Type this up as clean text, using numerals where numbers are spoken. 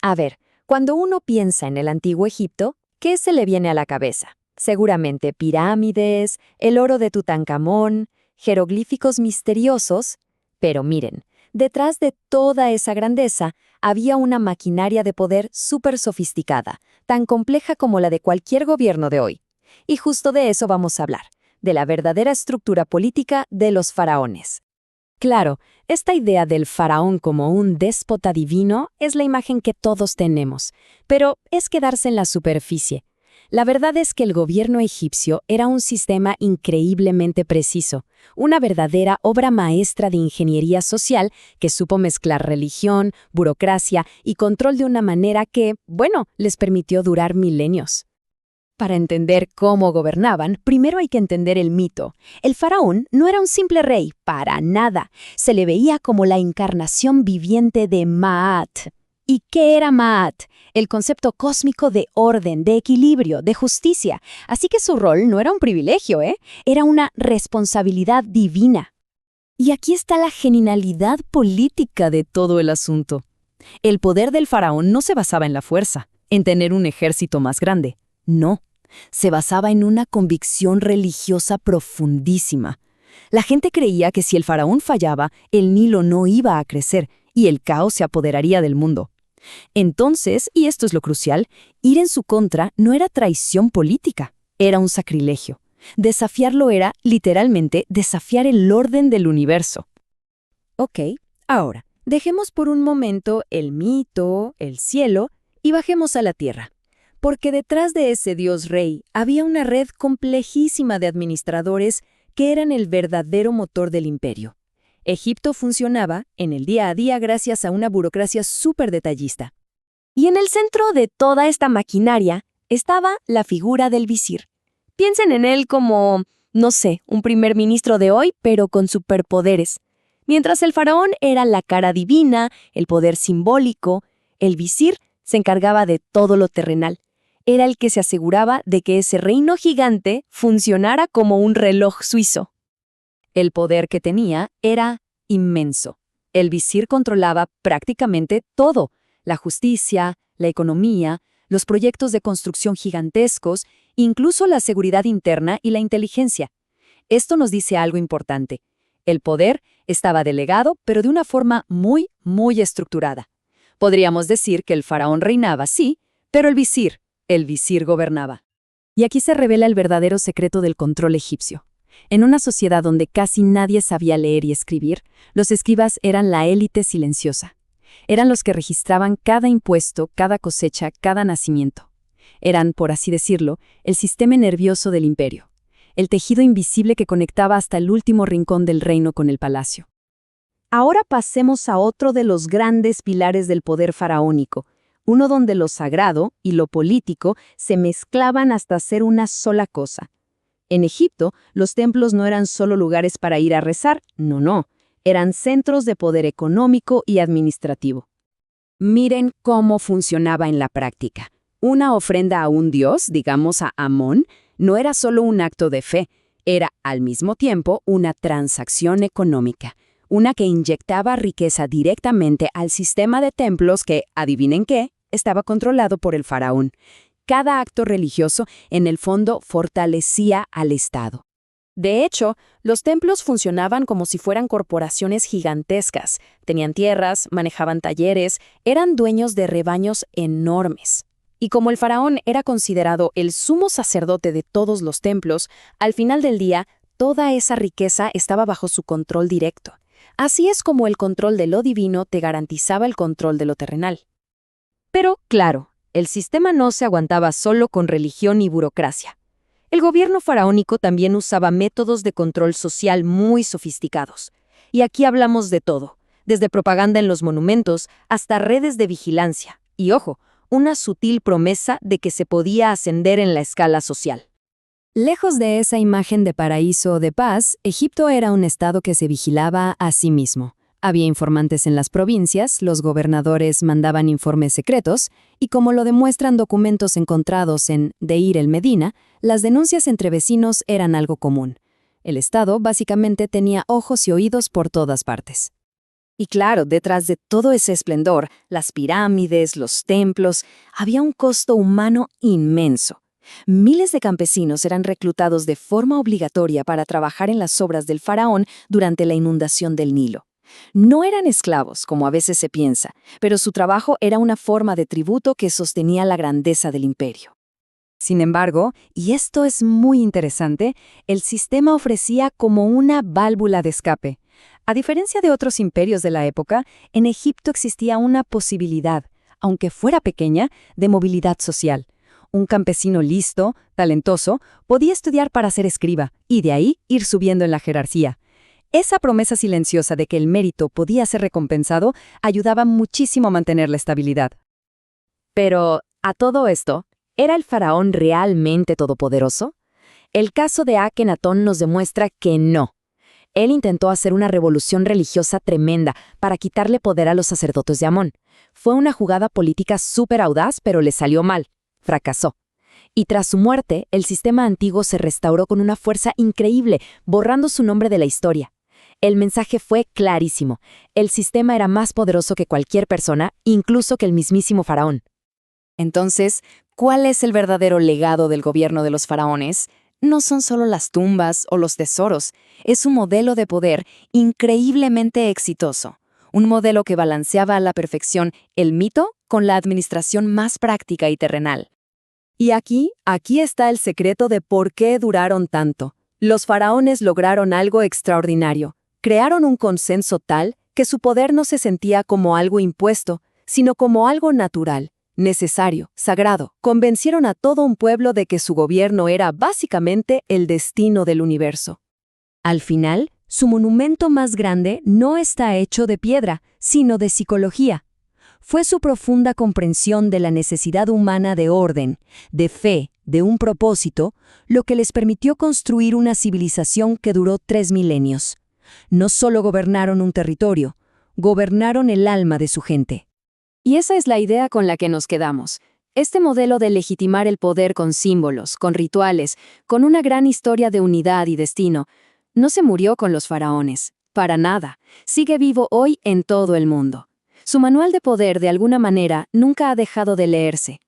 A ver, cuando uno piensa en el antiguo Egipto, ¿qué se le viene a la cabeza? Seguramente pirámides, el oro de Tutankamón, jeroglíficos misteriosos. Pero miren, detrás de toda esa grandeza había una maquinaria de poder súper sofisticada, tan compleja como la de cualquier gobierno de hoy. Y justo de eso vamos a hablar, de la verdadera estructura política de los faraones. Claro, esta idea del faraón como un déspota divino es la imagen que todos tenemos, pero es quedarse en la superficie. La verdad es que el gobierno egipcio era un sistema increíblemente preciso, una verdadera obra maestra de ingeniería social que supo mezclar religión, burocracia y control de una manera que, bueno, les permitió durar milenios. Para entender cómo gobernaban, primero hay que entender el mito. El faraón no era un simple rey, para nada. Se le veía como la encarnación viviente de Maat. ¿Y qué era Maat? El concepto cósmico de orden, de equilibrio, de justicia. Así que su rol no era un privilegio, Era una responsabilidad divina. Y aquí está la genialidad política de todo el asunto. El poder del faraón no se basaba en la fuerza, en tener un ejército más grande. No, se basaba en una convicción religiosa profundísima. La gente creía que si el faraón fallaba, el Nilo no iba a crecer y el caos se apoderaría del mundo. Entonces, y esto es lo crucial, ir en su contra no era traición política, era un sacrilegio. Desafiarlo era, literalmente, desafiar el orden del universo. Ok, ahora, dejemos por un momento el mito, el cielo, y bajemos a la tierra. Porque detrás de ese dios rey había una red complejísima de administradores que eran el verdadero motor del imperio. Egipto funcionaba en el día a día gracias a una burocracia súper detallista. Y en el centro de toda esta maquinaria estaba la figura del visir. Piensen en él como, no sé, un primer ministro de hoy, pero con superpoderes. Mientras el faraón era la cara divina, el poder simbólico, el visir se encargaba de todo lo terrenal. Era el que se aseguraba de que ese reino gigante funcionara como un reloj suizo. El poder que tenía era inmenso. El visir controlaba prácticamente todo: la justicia, la economía, los proyectos de construcción gigantescos, incluso la seguridad interna y la inteligencia. Esto nos dice algo importante. El poder estaba delegado, pero de una forma muy estructurada. Podríamos decir que el faraón reinaba, sí, pero el visir gobernaba. Y aquí se revela el verdadero secreto del control egipcio. En una sociedad donde casi nadie sabía leer y escribir, los escribas eran la élite silenciosa. Eran los que registraban cada impuesto, cada cosecha, cada nacimiento. Eran, por así decirlo, el sistema nervioso del imperio, el tejido invisible que conectaba hasta el último rincón del reino con el palacio. Ahora pasemos a otro de los grandes pilares del poder faraónico, uno donde lo sagrado y lo político se mezclaban hasta ser una sola cosa. En Egipto, los templos no eran solo lugares para ir a rezar, no, eran centros de poder económico y administrativo. Miren cómo funcionaba en la práctica. Una ofrenda a un dios, digamos a Amón, no era solo un acto de fe, era al mismo tiempo una transacción económica, una que inyectaba riqueza directamente al sistema de templos que, adivinen qué, estaba controlado por el faraón. Cada acto religioso, en el fondo, fortalecía al Estado. De hecho, los templos funcionaban como si fueran corporaciones gigantescas. Tenían tierras, manejaban talleres, eran dueños de rebaños enormes. Y como el faraón era considerado el sumo sacerdote de todos los templos, al final del día, toda esa riqueza estaba bajo su control directo. Así es como el control de lo divino te garantizaba el control de lo terrenal. Pero, claro, el sistema no se aguantaba solo con religión y burocracia. El gobierno faraónico también usaba métodos de control social muy sofisticados. Y aquí hablamos de todo, desde propaganda en los monumentos hasta redes de vigilancia. Y ojo, una sutil promesa de que se podía ascender en la escala social. Lejos de esa imagen de paraíso o de paz, Egipto era un estado que se vigilaba a sí mismo. Había informantes en las provincias, los gobernadores mandaban informes secretos, y como lo demuestran documentos encontrados en Deir el Medina, las denuncias entre vecinos eran algo común. El Estado básicamente tenía ojos y oídos por todas partes. Y claro, detrás de todo ese esplendor, las pirámides, los templos, había un costo humano inmenso. Miles de campesinos eran reclutados de forma obligatoria para trabajar en las obras del faraón durante la inundación del Nilo. No eran esclavos, como a veces se piensa, pero su trabajo era una forma de tributo que sostenía la grandeza del imperio. Sin embargo, y esto es muy interesante, el sistema ofrecía como una válvula de escape. A diferencia de otros imperios de la época, en Egipto existía una posibilidad, aunque fuera pequeña, de movilidad social. Un campesino listo, talentoso, podía estudiar para ser escriba y de ahí ir subiendo en la jerarquía. Esa promesa silenciosa de que el mérito podía ser recompensado ayudaba muchísimo a mantener la estabilidad. Pero, a todo esto, ¿era el faraón realmente todopoderoso? El caso de Akenatón nos demuestra que no. Él intentó hacer una revolución religiosa tremenda para quitarle poder a los sacerdotes de Amón. Fue una jugada política súper audaz, pero le salió mal. Fracasó. Y tras su muerte, el sistema antiguo se restauró con una fuerza increíble, borrando su nombre de la historia. El mensaje fue clarísimo. El sistema era más poderoso que cualquier persona, incluso que el mismísimo faraón. Entonces, ¿cuál es el verdadero legado del gobierno de los faraones? No son solo las tumbas o los tesoros, es un modelo de poder increíblemente exitoso. Un modelo que balanceaba a la perfección el mito con la administración más práctica y terrenal. Y aquí está el secreto de por qué duraron tanto. Los faraones lograron algo extraordinario. Crearon un consenso tal que su poder no se sentía como algo impuesto, sino como algo natural, necesario, sagrado. Convencieron a todo un pueblo de que su gobierno era básicamente el destino del universo. Al final, su monumento más grande no está hecho de piedra, sino de psicología. Fue su profunda comprensión de la necesidad humana de orden, de fe, de un propósito, lo que les permitió construir una civilización que duró 3 milenios. No solo gobernaron un territorio, gobernaron el alma de su gente. Y esa es la idea con la que nos quedamos. Este modelo de legitimar el poder con símbolos, con rituales, con una gran historia de unidad y destino, no se murió con los faraones. Para nada. Sigue vivo hoy en todo el mundo. Su manual de poder, de alguna manera, nunca ha dejado de leerse.